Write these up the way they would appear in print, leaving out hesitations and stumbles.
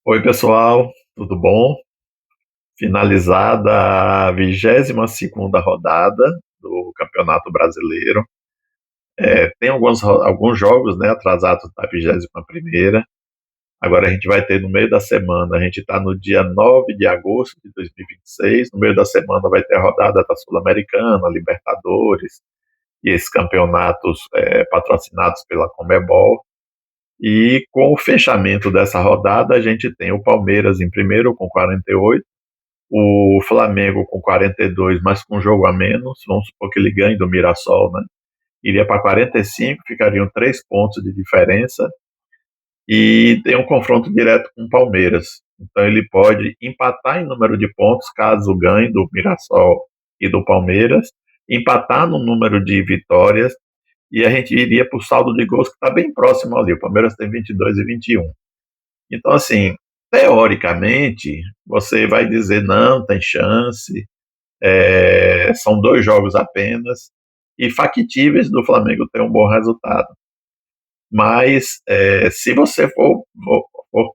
Oi, pessoal, tudo bom? Finalizada a 22ª rodada do Campeonato Brasileiro. Tem alguns jogos, né, atrasados da 21ª. Agora a gente vai ter no meio da semana, a gente está no dia 9 de agosto de 2026. No meio da semana vai ter a rodada da Sul-Americana, Libertadores e esses campeonatos patrocinados pela Conmebol. E com o fechamento dessa rodada, a gente tem o Palmeiras em primeiro com 48, o Flamengo com 42, mas com um jogo a menos, vamos supor que ele ganhe do Mirassol, né? Iria para 45, ficariam 3 pontos de diferença, e tem um confronto direto com o Palmeiras. Então ele pode empatar em número de pontos caso ganhe do Mirassol e do Palmeiras, empatar no número de vitórias, e a gente iria para o saldo de gols que está bem próximo ali. O Palmeiras tem 22 e 21. Então, assim, teoricamente, você vai dizer não, tem chance, são 2 jogos apenas e factíveis do Flamengo ter um bom resultado. Mas se você for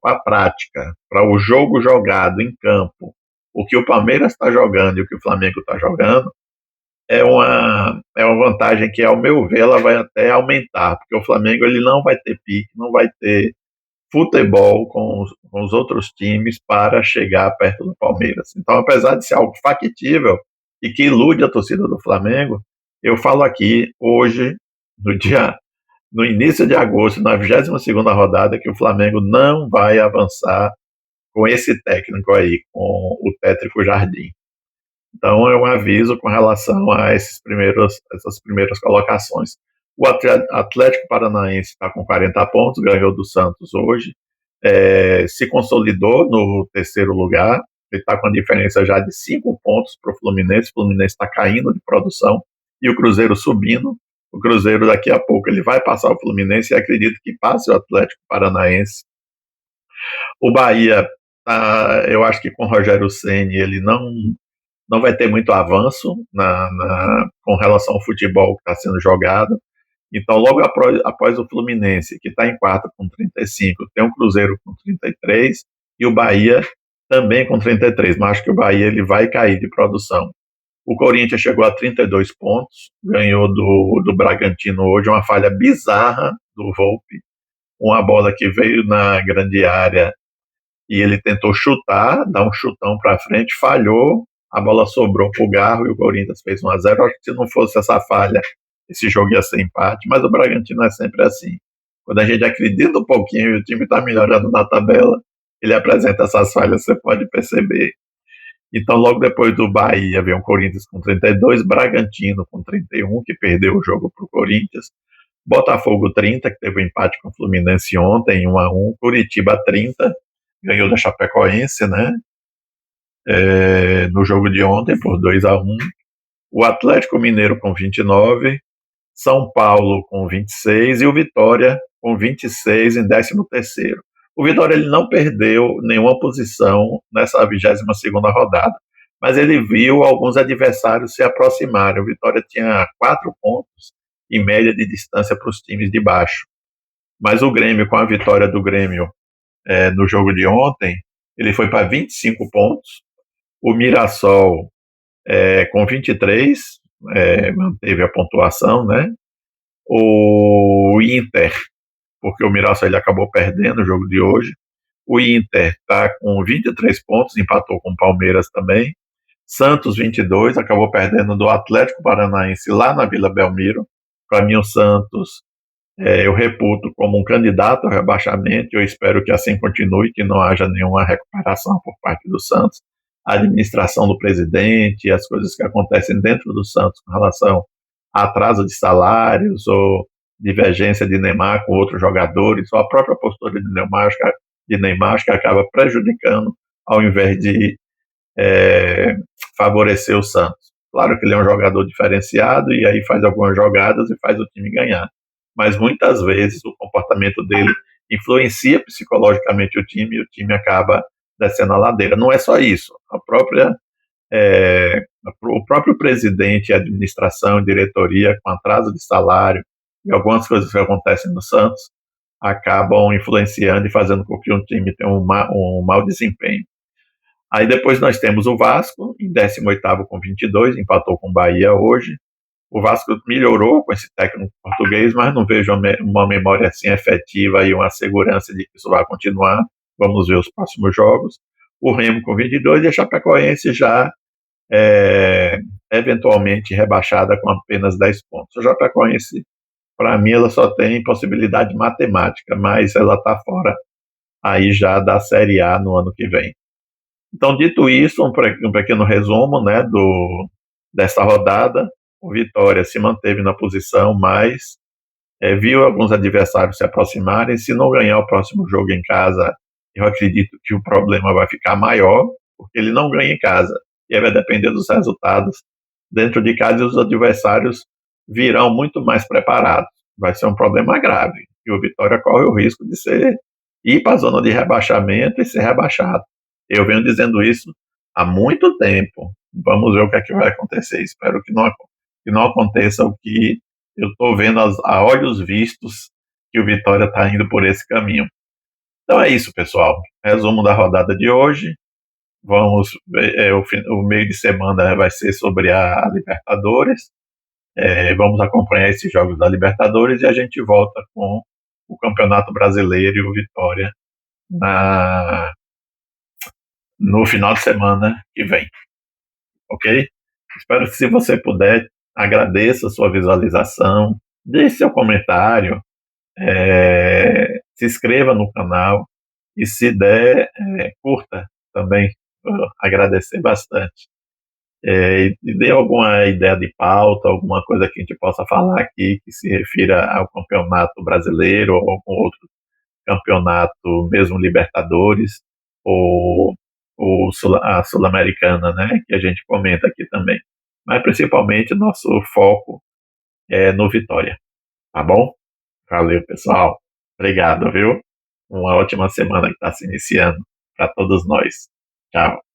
para a prática, para o jogo jogado em campo, o que o Palmeiras está jogando e o que o Flamengo está jogando, é uma vantagem que, ao meu ver, ela vai até aumentar, porque o Flamengo ele não vai ter pique, não vai ter futebol com os outros times para chegar perto do Palmeiras. Então, apesar de ser algo factível e que ilude a torcida do Flamengo, eu falo aqui hoje, no início de agosto, na 22ª rodada, que o Flamengo não vai avançar com esse técnico aí, com o Tétrico Jardim. Então, é um aviso com relação a essas primeiras colocações. O Atlético Paranaense está com 40 pontos, ganhou do Santos hoje, se consolidou no terceiro lugar, ele está com a diferença já de 5 pontos para o Fluminense está caindo de produção, e o Cruzeiro subindo. O Cruzeiro daqui a pouco ele vai passar o Fluminense e acredito que passe o Atlético Paranaense. O Bahia, eu acho que com o Rogério Ceni ele não vai ter muito avanço com relação ao futebol que está sendo jogado. Então, logo após o Fluminense, que está em quarto com 35, tem o Cruzeiro com 33 e o Bahia também com 33, mas acho que o Bahia ele vai cair de produção. O Corinthians chegou a 32 pontos, ganhou do Bragantino hoje, uma falha bizarra do Volpe, uma bola que veio na grande área e ele tentou chutar, dar um chutão para frente, falhou, a bola sobrou para o Garro e o Corinthians fez 1-0. Acho que se não fosse essa falha, esse jogo ia ser empate, mas o Bragantino é sempre assim. Quando a gente acredita um pouquinho e o time está melhorando na tabela, ele apresenta essas falhas, você pode perceber. Então, logo depois do Bahia, vem o Corinthians com 32, Bragantino com 31, que perdeu o jogo para o Corinthians, Botafogo 30, que teve um empate com o Fluminense ontem, 1-1, Curitiba 30, ganhou da Chapecoense, né? No jogo de ontem, por 2-1. O Atlético Mineiro com 29, São Paulo com 26 e o Vitória com 26 em 13º. O Vitória ele não perdeu nenhuma posição nessa 22ª rodada, mas ele viu alguns adversários se aproximarem. O Vitória tinha 4 pontos em média de distância para os times de baixo. Mas o Grêmio, com a vitória do Grêmio no jogo de ontem, ele foi para 25 pontos. O Mirassol, com 23, manteve a pontuação, né? O Inter, porque o Mirassol ele acabou perdendo o jogo de hoje. O Inter está com 23 pontos, empatou com o Palmeiras também. Santos, 22, acabou perdendo do Atlético Paranaense lá na Vila Belmiro. Para mim, o Santos, eu reputo como um candidato ao rebaixamento. Eu espero que assim continue, que não haja nenhuma recuperação por parte do Santos. A administração do presidente, as coisas que acontecem dentro do Santos com relação a atraso de salários ou divergência de Neymar com outros jogadores, ou a própria postura de Neymar que acaba prejudicando ao invés de favorecer o Santos. Claro que ele é um jogador diferenciado e aí faz algumas jogadas e faz o time ganhar, mas muitas vezes o comportamento dele influencia psicologicamente o time e o time acaba descendo a ladeira. Não é só isso, o próprio presidente, administração, diretoria, com atraso de salário e algumas coisas que acontecem no Santos, acabam influenciando e fazendo com que um time tenha um mau desempenho. Aí depois nós temos o Vasco, em 18º com 22, empatou com o Bahia hoje. O Vasco melhorou com esse técnico português, mas não vejo uma memória assim efetiva e uma segurança de que isso vai continuar. Vamos ver os próximos jogos. O Remo com 22 e a Chapecoense já eventualmente rebaixada com apenas 10 pontos. A Chapecoense, para mim, ela só tem possibilidade matemática, mas ela está fora aí já da Série A no ano que vem. Então, dito isso, um pequeno resumo, né, dessa rodada. O Vitória se manteve na posição, mas viu alguns adversários se aproximarem. Se não ganhar o próximo jogo em casa, eu acredito que o problema vai ficar maior, porque ele não ganha em casa. E aí vai depender dos resultados dentro de casa, e os adversários virão muito mais preparados. Vai ser um problema grave. E o Vitória corre o risco de ir para a zona de rebaixamento e ser rebaixado. Eu venho dizendo isso há muito tempo. Vamos ver o que é que vai acontecer. Espero que não aconteça o que eu estou vendo a olhos vistos, que o Vitória está indo por esse caminho. Então é isso, pessoal. Resumo da rodada de hoje. Vamos ver, o meio de semana vai ser sobre a Libertadores. Vamos acompanhar esses jogos da Libertadores e a gente volta com o Campeonato Brasileiro e o Vitória no final de semana que vem. Ok? Espero que, se você puder, agradeça a sua visualização, deixe seu comentário, se inscreva no canal e, se der, curta também. Vou agradecer bastante. E dê alguma ideia de pauta, alguma coisa que a gente possa falar aqui que se refira ao Campeonato Brasileiro ou algum outro campeonato, mesmo Libertadores, ou a Sul-Americana, né, que a gente comenta aqui também. Mas principalmente nosso foco é no Vitória, tá bom? Valeu, pessoal. Obrigado, viu? Uma ótima semana que está se iniciando para todos nós. Tchau.